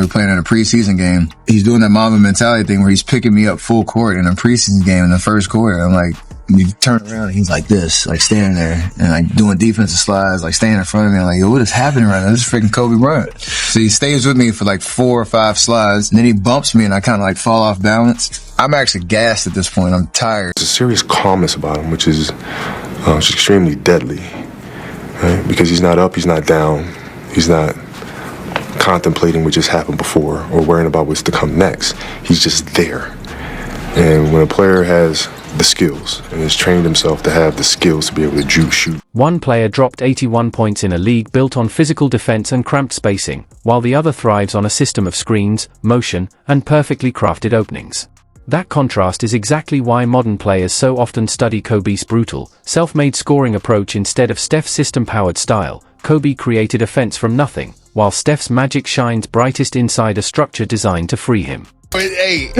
were playing in a preseason game. He's doing that Mamba mentality thing where he's picking me up full court in a preseason game in the first quarter. I'm like, you turn around and he's like this, like standing there and like doing defensive slides, like standing in front of me. I'm like, yo, what is happening right now? This is freaking Kobe Bryant. So he stays with me for like 4 or 5 slides and then he bumps me and I kind of like fall off balance. I'm actually gassed at this point. I'm tired. There's a serious calmness about him, which is extremely deadly, right? Because he's not up, he's not down, he's not contemplating what just happened before or worrying about what's to come next. He's just there. And when a player has the skills and has trained himself to have the skills to be able to juke shoot. One player dropped 81 points in a league built on physical defense and cramped spacing, while the other thrives on a system of screens, motion, and perfectly crafted openings. That contrast is exactly why modern players so often study Kobe's brutal, self-made scoring approach instead of Steph's system-powered style. Kobe created offense from nothing, while Steph's magic shines brightest inside a structure designed to free him. Hey,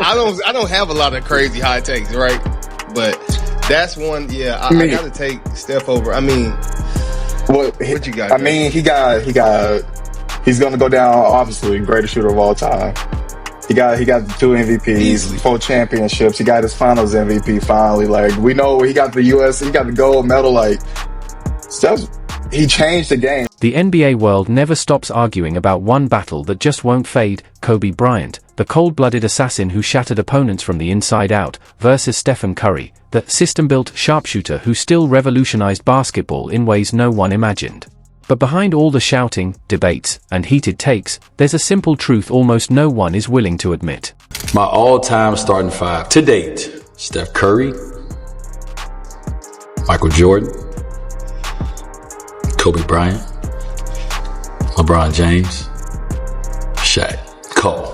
I don't have a lot of crazy high takes, right? But that's one. Yeah, I got to take Steph over. I mean, what you got? I mean, he's going to go down obviously greatest shooter of all time. He got the 2 MVPs, easily. 4 championships. He got his Finals MVP finally. Like we know he got the he got the gold medal. Like Steph, he changed the game. The NBA world never stops arguing about one battle that just won't fade: Kobe Bryant, the cold-blooded assassin who shattered opponents from the inside out, versus Stephen Curry, the system-built sharpshooter who still revolutionized basketball in ways no one imagined. But behind all the shouting, debates, and heated takes, there's a simple truth almost no one is willing to admit. My all-time starting 5 to date: Steph Curry, Michael Jordan, Kobe Bryant, LeBron James, Shaq, Cole.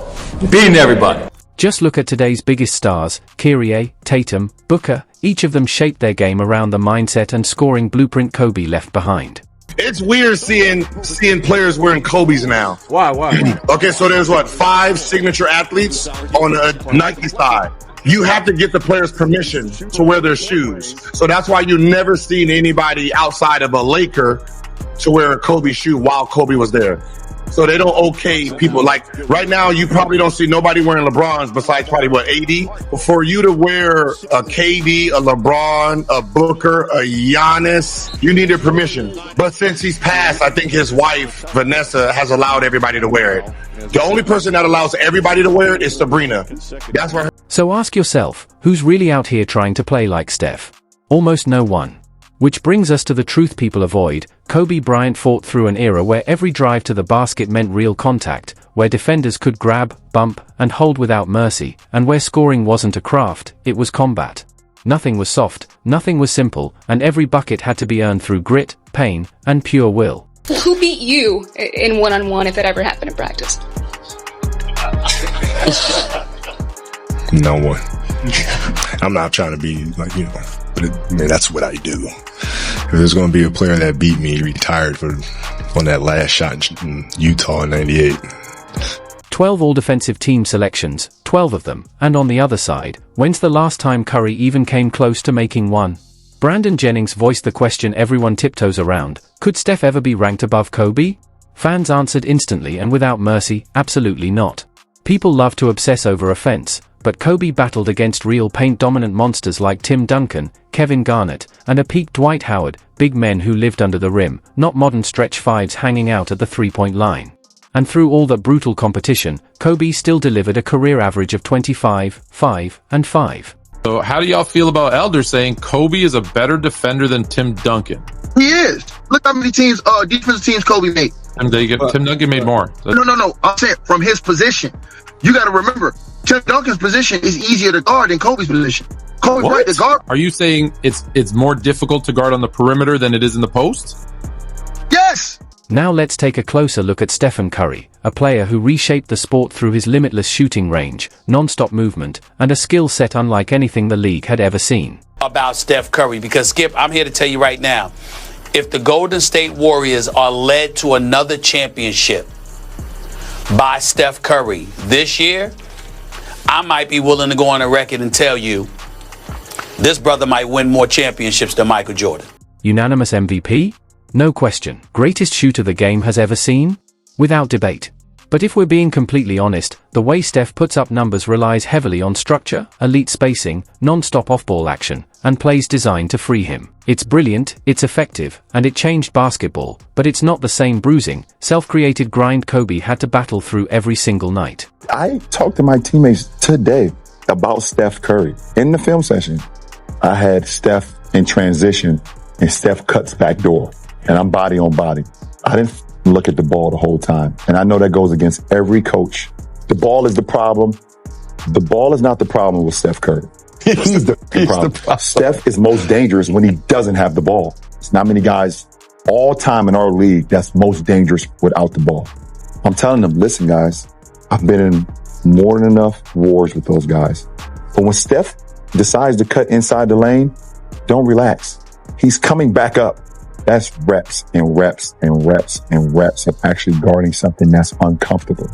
Beating everybody. Just look at today's biggest stars: Kyrie, Tatum, Booker. Each of them shaped their game around the mindset and scoring blueprint Kobe left behind. It's weird seeing players wearing Kobe's now. Why? Okay, so there's 5 signature athletes on the Nike side. You have to get the players' permission to wear their shoes. So that's why you never seen anybody outside of a Laker to wear a Kobe shoe while Kobe was there. So they don't okay people. Like right now, you probably don't see nobody wearing LeBrons besides probably AD. But for you to wear a KD, a LeBron, a Booker, a Giannis, you need their permission. But since he's passed, I think his wife, Vanessa, has allowed everybody to wear it. The only person that allows everybody to wear it is Sabrina. That's where. So ask yourself, who's really out here trying to play like Steph? Almost no one. Which brings us to the truth people avoid. Kobe Bryant fought through an era where every drive to the basket meant real contact, where defenders could grab, bump, and hold without mercy, and where scoring wasn't a craft, it was combat. Nothing was soft, nothing was simple, and every bucket had to be earned through grit, pain, and pure will. Who beat you in one-on-one if it ever happened in practice? No one. I'm not trying to be like, but that's what I do. If there's going to be a player that beat me, retired on that last shot in Utah in '98. 12 all-defensive team selections, 12 of them, and on the other side, when's the last time Curry even came close to making one? Brandon Jennings voiced the question everyone tiptoes around: could Steph ever be ranked above Kobe? Fans answered instantly and without mercy: absolutely not. People love to obsess over offense, but Kobe battled against real paint-dominant monsters like Tim Duncan, Kevin Garnett, and a peak Dwight Howard, big men who lived under the rim, not modern stretch fives hanging out at the three-point line. And through all that brutal competition, Kobe still delivered a career average of 25, 5, and 5. So how do y'all feel about Elder saying Kobe is a better defender than Tim Duncan? He is. Look how many defensive teams Kobe made. And Tim Duncan made more. No. I'm saying from his position. You got to remember, Tim Duncan's position is easier to guard than Kobe's position. Kobe right to guard. Are you saying it's more difficult to guard on the perimeter than it is in the post? Yes. Now let's take a closer look at Stephen Curry, a player who reshaped the sport through his limitless shooting range, non-stop movement, and a skill set unlike anything the league had ever seen. About Steph Curry, because Skip, I'm here to tell you right now, if the Golden State Warriors are led to another championship by Steph Curry this year, I might be willing to go on a record and tell you this brother might win more championships than Michael Jordan. Unanimous MVP? No question. Greatest shooter the game has ever seen? Without debate. But if we're being completely honest, the way Steph puts up numbers relies heavily on structure, elite spacing, non-stop off-ball action, and plays designed to free him. It's brilliant, it's effective, and it changed basketball, but it's not the same bruising, self-created grind Kobe had to battle through every single night. I talked to my teammates today about Steph Curry. In the film session, I had Steph in transition, and Steph cuts back door, and I'm body on body. I didn't look at the ball the whole time. And I know that goes against every coach. The ball is the problem. The ball is not the problem with Steph Curry. He's the problem. Steph is most dangerous when he doesn't have the ball. It's not many guys all time in our league that's most dangerous without the ball. I'm telling them, listen, guys, I've been in more than enough wars with those guys. But when Steph decides to cut inside the lane, don't relax. He's coming back up. That's reps and reps and reps and reps of actually guarding something that's uncomfortable.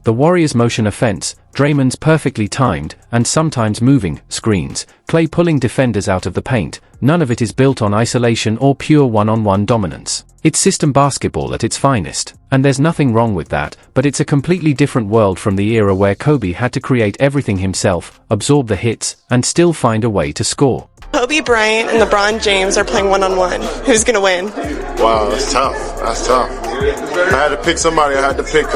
The Warriors' motion offense, Draymond's perfectly timed, and sometimes moving, screens, Klay pulling defenders out of the paint, none of it is built on isolation or pure one-on-one dominance. It's system basketball at its finest, and there's nothing wrong with that, but it's a completely different world from the era where Kobe had to create everything himself, absorb the hits, and still find a way to score. Kobe Bryant and LeBron James are playing one-on-one. Who's going to win? Wow, that's tough. That's tough. I had to pick somebody. I had to pick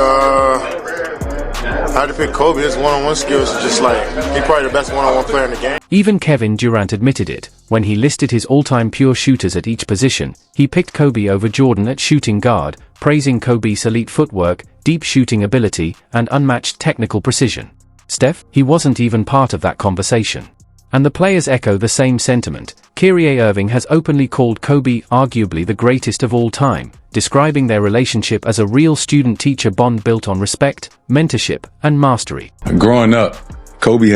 Kobe. His one-on-one skills are just like, he's probably the best one-on-one player in the game. Even Kevin Durant admitted it. When he listed his all-time pure shooters at each position, he picked Kobe over Jordan at shooting guard, praising Kobe's elite footwork, deep shooting ability, and unmatched technical precision. Steph, he wasn't even part of that conversation. And the players echo the same sentiment. Kyrie Irving has openly called Kobe arguably the greatest of all time, describing their relationship as a real student-teacher bond built on respect, mentorship, and mastery. Growing up, Kobe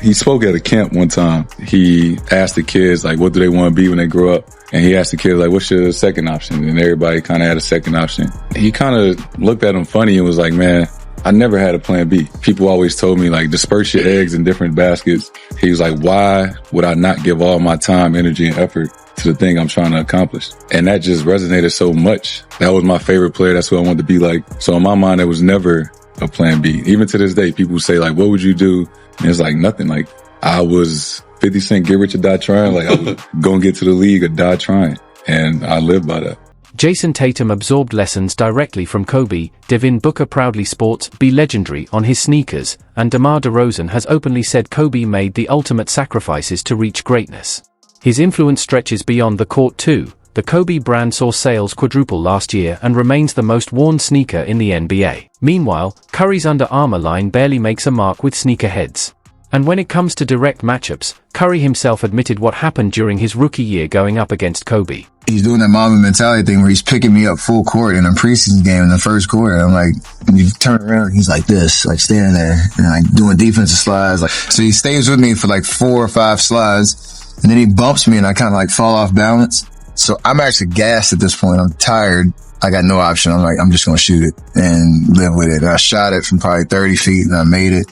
he spoke at a camp one time. He asked the kids, like, what do they want to be when they grow up? And he asked the kids, like, what's your second option? And everybody kind of had a second option. He kind of looked at them funny and was like, man, I never had a plan B. People always told me, like, disperse your eggs in different baskets. He was like, why would I not give all my time, energy, and effort to the thing I'm trying to accomplish? And that just resonated so much. That was my favorite player. That's who I wanted to be like. So in my mind, there was never a plan B. Even to this day, people say, like, what would you do? And it's like nothing. Like, I was 50 Cent, get rich or die trying. Like, I was going to get to the league or die trying. And I live by that. Jason Tatum absorbed lessons directly from Kobe, Devin Booker proudly sports "Be Legendary" on his sneakers, and DeMar DeRozan has openly said Kobe made the ultimate sacrifices to reach greatness. His influence stretches beyond the court too. The Kobe brand saw sales quadruple last year and remains the most worn sneaker in the NBA. Meanwhile, Curry's Under Armour line barely makes a mark with sneakerheads. And when it comes to direct matchups, Curry himself admitted what happened during his rookie year going up against Kobe. He's doing that Mamba mentality thing where he's picking me up full court in a preseason game in the first quarter. I'm like, when you turn around, he's like this, like standing there and like doing defensive slides. Like, so he stays with me for like 4 or 5 slides, and then he bumps me and I kind of like fall off balance. So I'm actually gassed at this point. I'm tired. I got no option. I'm like, I'm just going to shoot it and live with it. And I shot it from probably 30 feet and I made it.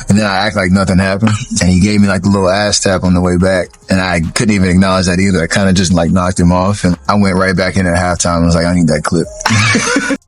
And then I act like nothing happened. And he gave me like the little ass tap on the way back. And I couldn't even acknowledge that either. I kind of just like knocked him off. And I went right back in at halftime. I was like, I need that clip.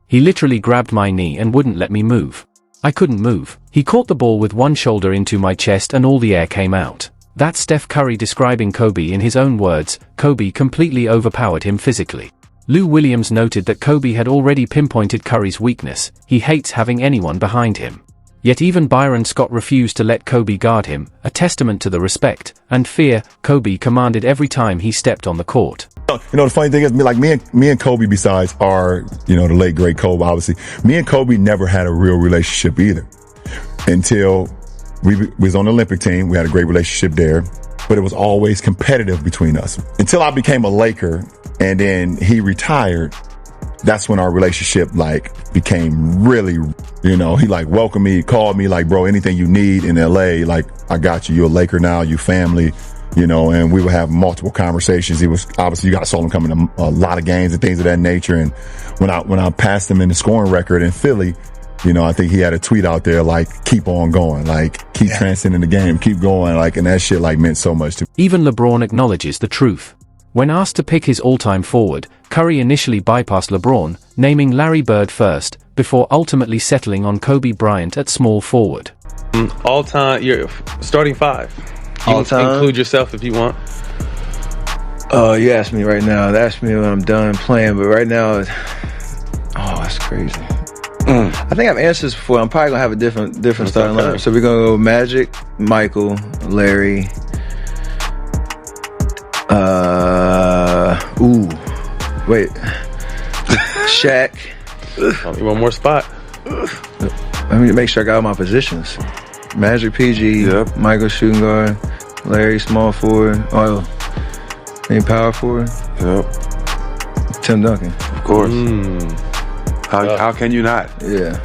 He literally grabbed my knee and wouldn't let me move. I couldn't move. He caught the ball with one shoulder into my chest and all the air came out. That's Steph Curry describing Kobe in his own words. Kobe completely overpowered him physically. Lou Williams noted that Kobe had already pinpointed Curry's weakness. He hates having anyone behind him. Yet even Byron Scott refused to let Kobe guard him, a testament to the respect and fear Kobe commanded every time he stepped on the court. You know, the funny thing is, like me and Kobe, besides our, the late great Kobe, obviously, me and Kobe never had a real relationship either. Until we was on the Olympic team, we had a great relationship there, but it was always competitive between us. Until I became a Laker and then he retired, that's when our relationship became really, he welcomed me, called me like, bro, anything you need in LA, like, I got you. You're a Laker now, you family, and we would have multiple conversations. He was obviously, you got saw him coming to a lot of games and things of that nature. And when I passed him in the scoring record in Philly, I think he had a tweet out there like, keep on going, like, keep transcending the game, keep going, like, and that shit meant so much to me. Even LeBron acknowledges the truth. When asked to pick his all-time forward, Curry initially bypassed LeBron, naming Larry Bird first, before ultimately settling on Kobe Bryant at small forward. All-time, you're starting 5. You All time? include yourself if you want. You asked me right now. Ask me when I'm done playing, but right now, that's crazy. I think I've answered this before. I'm probably gonna have a different starting lineup. So we're gonna go Magic, Michael, Larry. Shaq. Only one more spot. Let me make sure I got all my positions. Magic, PG, Michael, shooting guard, Larry, small forward. Power forward. Tim Duncan. Of course. How can you not? Yeah.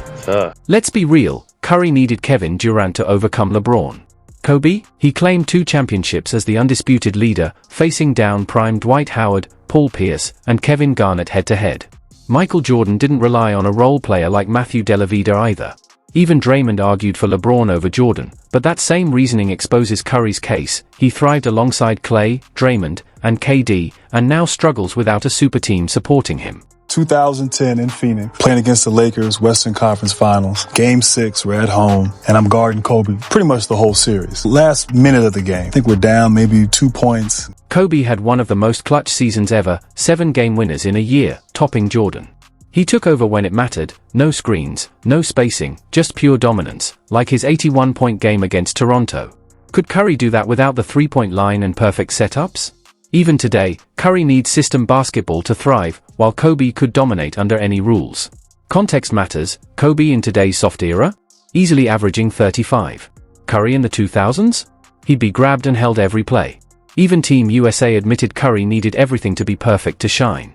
Let's be real, Curry needed Kevin Durant to overcome LeBron. Kobe? He claimed 2 championships as the undisputed leader, facing down prime Dwight Howard, Paul Pierce, and Kevin Garnett head-to-head. Michael Jordan didn't rely on a role player like Matthew Dellavedova either. Even Draymond argued for LeBron over Jordan, but that same reasoning exposes Curry's case. He thrived alongside Klay, Draymond, and KD, and now struggles without a super team supporting him. 2010 in Phoenix, playing against the Lakers, Western Conference Finals. Game 6, we're at home, and I'm guarding Kobe pretty much the whole series. Last minute of the game, I think we're down maybe 2 points. Kobe had one of the most clutch seasons ever, 7 game winners in a year, topping Jordan. He took over when it mattered, no screens, no spacing, just pure dominance, like his 81-point game against Toronto. Could Curry do that without the three-point line and perfect setups? Even today, Curry needs system basketball to thrive, while Kobe could dominate under any rules. Context matters. Kobe in today's soft era? Easily averaging 35. Curry in the 2000s? He'd be grabbed and held every play. Even Team USA admitted Curry needed everything to be perfect to shine.